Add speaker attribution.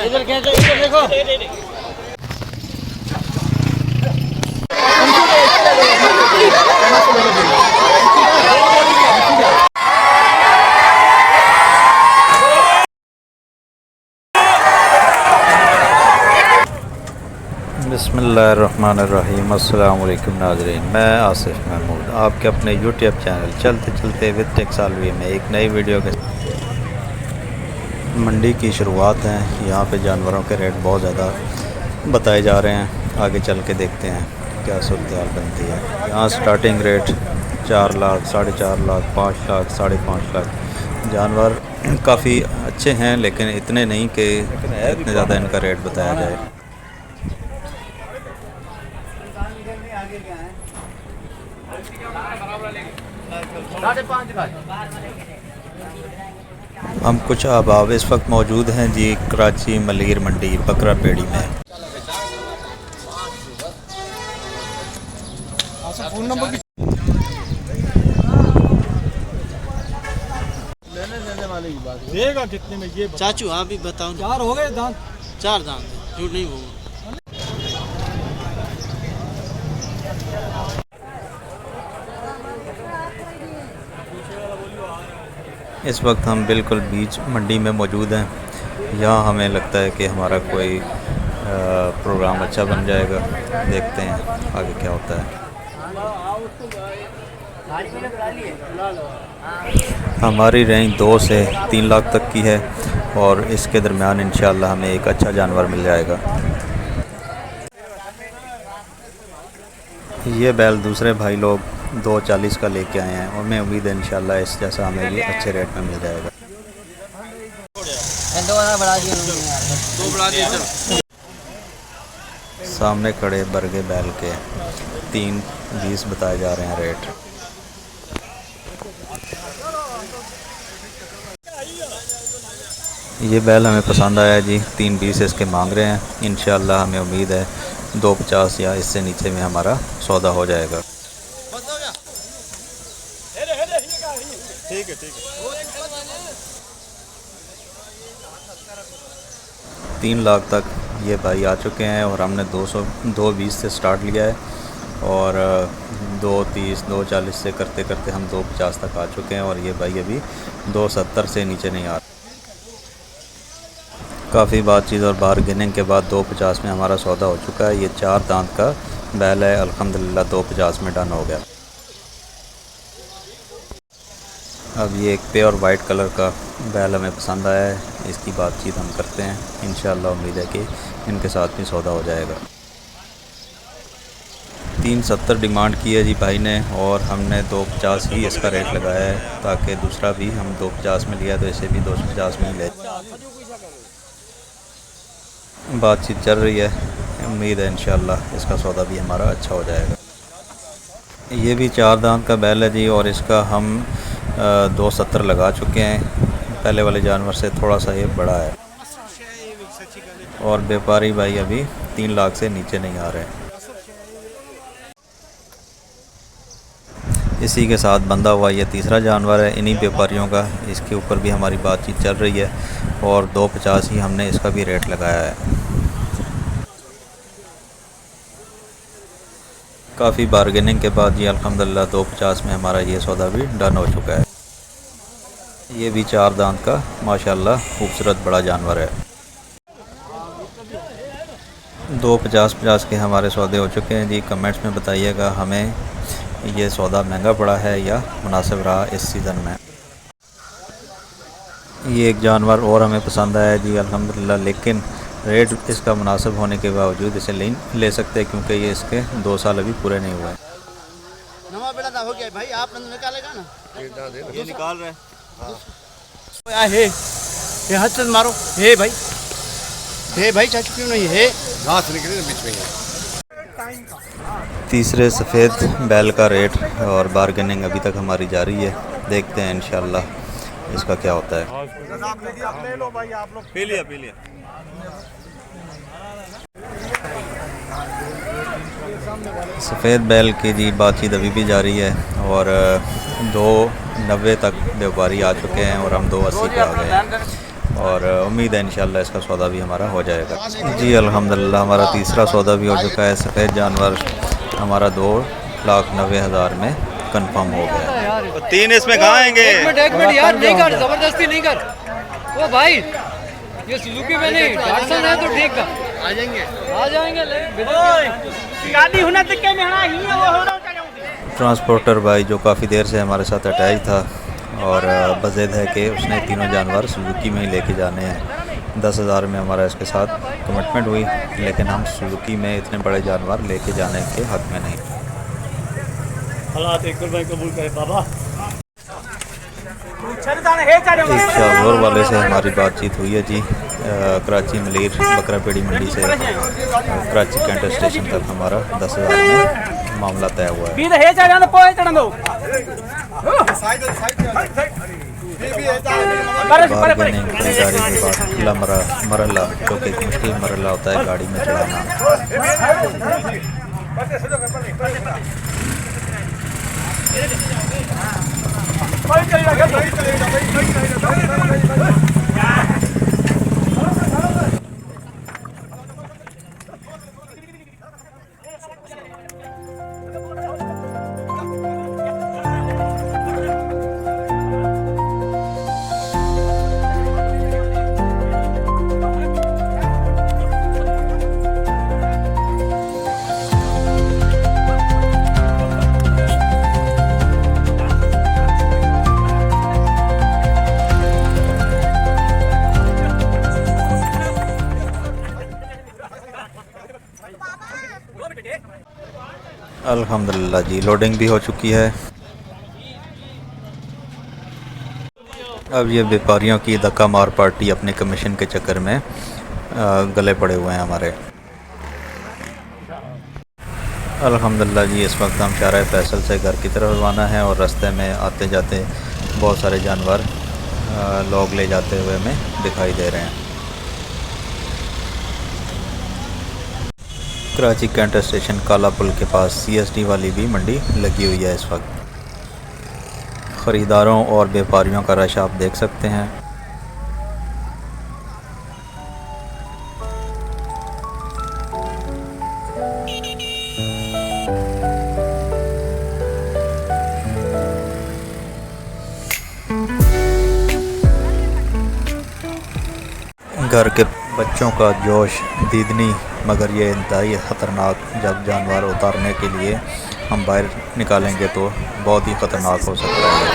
Speaker 1: इधर खींचो, इधर देखो।
Speaker 2: बिस्मिल्लाहिर्रहमानिर्रहीम। अस्सलाम वालेकुम नाज़रीन, मैं आसिफ महमूद आपके अपने यूट्यूब चैनल चलते चलते विद टेक्सालवी में एक नई वीडियो के मंडी की शुरुआत है। यहाँ पे जानवरों के रेट बहुत ज़्यादा बताए जा रहे हैं। आगे चल के देखते हैं क्या सूरत हाल बनती है। यहाँ स्टार्टिंग रेट 4 लाख, 4.5 लाख, 5 लाख, 5.5 लाख। जानवर काफ़ी अच्छे हैं लेकिन इतने नहीं कि इतने ज़्यादा इनका रेट बताया जाए। हम कुछ अहबाब इस वक्त मौजूद हैं जी कराची मलीर मंडी बकरा पेड़ी में।
Speaker 1: फोन नंबर लेने वाले की बात देगा कितने में ये
Speaker 3: चाचू आप भी बताओ।
Speaker 1: 4 हो गए दांत,
Speaker 3: 4 दांत, झूठ नहीं बोलूँ।
Speaker 2: इस वक्त हम बिल्कुल बीच मंडी में मौजूद हैं। यहाँ हमें लगता है कि हमारा कोई प्रोग्राम अच्छा बन जाएगा। देखते हैं आगे क्या होता है। हमारी रेंज 2 से 3 लाख तक की है और इसके दरमियान इंशाल्लाह हमें एक अच्छा जानवर मिल जाएगा। ये बैल दूसरे भाई लोग 2.40 का लेके आए हैं और मैं उम्मीद है इंशाल्लाह इस जैसा हमें भी अच्छे रेट में मिल जाएगा। सामने खड़े बरगे बैल के 3.20 बताए जा रहे हैं रेट। ये बैल हमें पसंद आया जी, 3.20 इसके मांग रहे हैं। इंशाल्लाह हमें उम्मीद है 2.50 या इससे नीचे में हमारा सौदा हो जाएगा।
Speaker 1: ठीक है
Speaker 2: 3 लाख तक ये भाई आ चुके हैं और हमने 220 से स्टार्ट लिया है और 2.30 2.40 से करते करते हम 2.50 तक आ चुके हैं और ये भाई अभी 2.70 से नीचे नहीं आ रहा। काफ़ी बातचीत और बारगेनिंग के बाद 2.50 में हमारा सौदा हो चुका है। ये 4 दांत का बैल है, अल्हम्दुलिल्लाह 2.50 में डन हो गया। अब ये एक प्योर वाइट कलर का बैल हमें पसंद आया है, इसकी बातचीत हम करते हैं। इंशाल्लाह उम्मीद है कि इनके साथ भी सौदा हो जाएगा। 3.70 डिमांड की है जी भाई ने और हमने 2.50 ही इसका रेट लगाया है ताकि दूसरा भी हम 2.50 में लिया तो इसे भी 2.50 में ही ले। बातचीत चल रही है, उम्मीद है इंशाल्लाह इसका सौदा भी हमारा अच्छा हो जाएगा। ये भी 4 दांत का बैल है जी और इसका हम 2.70 लगा चुके हैं। पहले वाले जानवर से थोड़ा सा ये बड़ा है और व्यापारी भाई अभी 3 लाख से नीचे नहीं आ रहे हैं। इसी के साथ बंधा हुआ ये तीसरा जानवर है इन्हीं व्यापारियों का। इसके ऊपर भी हमारी बातचीत चल रही है और 2.50 ही हमने इसका भी रेट लगाया है। काफ़ी बारगेनिंग के बाद ये अल्हम्दुलिल्लाह 2.50 में हमारा ये सौदा भी डन हो चुका है। ये भी 4 दांत का माशाल्लाह खूबसूरत बड़ा जानवर है। 2.50 के हमारे सौदे हो चुके हैं जी। कमेंट्स में बताइएगा हमें ये सौदा महंगा पड़ा है या मुनासिब रहा इस सीज़न में। ये एक जानवर और हमें पसंद आया जी अल्हम्दुलिल्लाह, लेकिन रेट इसका मुनासिब होने के बावजूद इसे ले सकते क्योंकि ये इसके 2 साल अभी पूरे नहीं हुए।
Speaker 3: नवा बेटा हो गया भाई, आप निकालेगा ना?
Speaker 1: ये निकाल रहे हैं।
Speaker 3: हे हाथ से मारो। हे भाई चाचू क्यों नहीं है?
Speaker 1: घास निकले बीच में।
Speaker 2: तीसरे सफ़ेद बैल का रेट और बारगेनिंग अभी तक हमारी जारी है। देखते हैं इंशाल्लाह इसका क्या होता है।
Speaker 1: ले लो भाई, आप लोग पी लिया।
Speaker 2: सफ़ेद बैल की जी बातचीत अभी भी जारी है और 2 90 तक व्यापारी आ चुके हैं और हम 280 पे आ गए हैं और उम्मीद है इंशाल्लाह इसका सौदा भी हमारा हो जाएगा। जी अल्हम्दुलिल्लाह हमारा तीसरा सौदा भी हो चुका है। सफ़ेद जानवर हमारा 2,90,000 में कंफर्म हो गया।
Speaker 1: 3 इसमें कहाँ आएंगे?
Speaker 4: एक मिनट यार, नहीं कर, जबरदस्ती नहीं कर। ओ भाई ये सुजुकी में नहीं, डाटसन है तो ठीक है, आ जाएंगे गाड़ी होना तक के में ही वो हो रहा है।
Speaker 2: ट्रांसपोर्टर भाई जो काफ़ी देर से हमारे साथ अटैच था और बज़िद है कि उसने तीनों जानवर सुजुकी में ही लेके जाने हैं। 10,000 में हमारा इसके साथ कमिटमेंट हुई, लेकिन हम सुजुकी में इतने बड़े जानवर लेके जाने के हक़ में नहीं।
Speaker 3: हालात एक भाई कबूल करे बाबा।
Speaker 2: शाहजोर वाले से हमारी बातचीत हुई है जी। कराची मलीर बकरा पेड़ी मंडी से कराची कैंट स्टेशन तक हमारा 10,000 में मामला तय हुआ है। बारगेनिंग खरीदारी के बाद अगला मरला जो कि एक मुश्किल मरला होता है गाड़ी में चढ़ाना। अल्हम्दुलिल्लाह जी लोडिंग भी हो चुकी है। अब ये व्यापारियों की धक्का मार पार्टी अपने कमीशन के चक्कर में गले पड़े हुए हैं हमारे। अल्हम्दुलिल्लाह जी इस वक्त हम शाहराह फैसल से घर की तरफ रवाना है और रास्ते में आते जाते बहुत सारे जानवर लोग ले जाते हुए हमें दिखाई दे रहे हैं। कराची कैंट स्टेशन काला पुल के पास CSD वाली भी मंडी लगी हुई है। इस वक्त ख़रीदारों और व्यापारियों का रश आप देख सकते हैं। घर के बच्चों का जोश दीदनी, मगर ये इंतहाई ख़तरनाक जब जानवर उतारने के लिए हम बाहर निकालेंगे तो बहुत ही ख़तरनाक हो सकता है।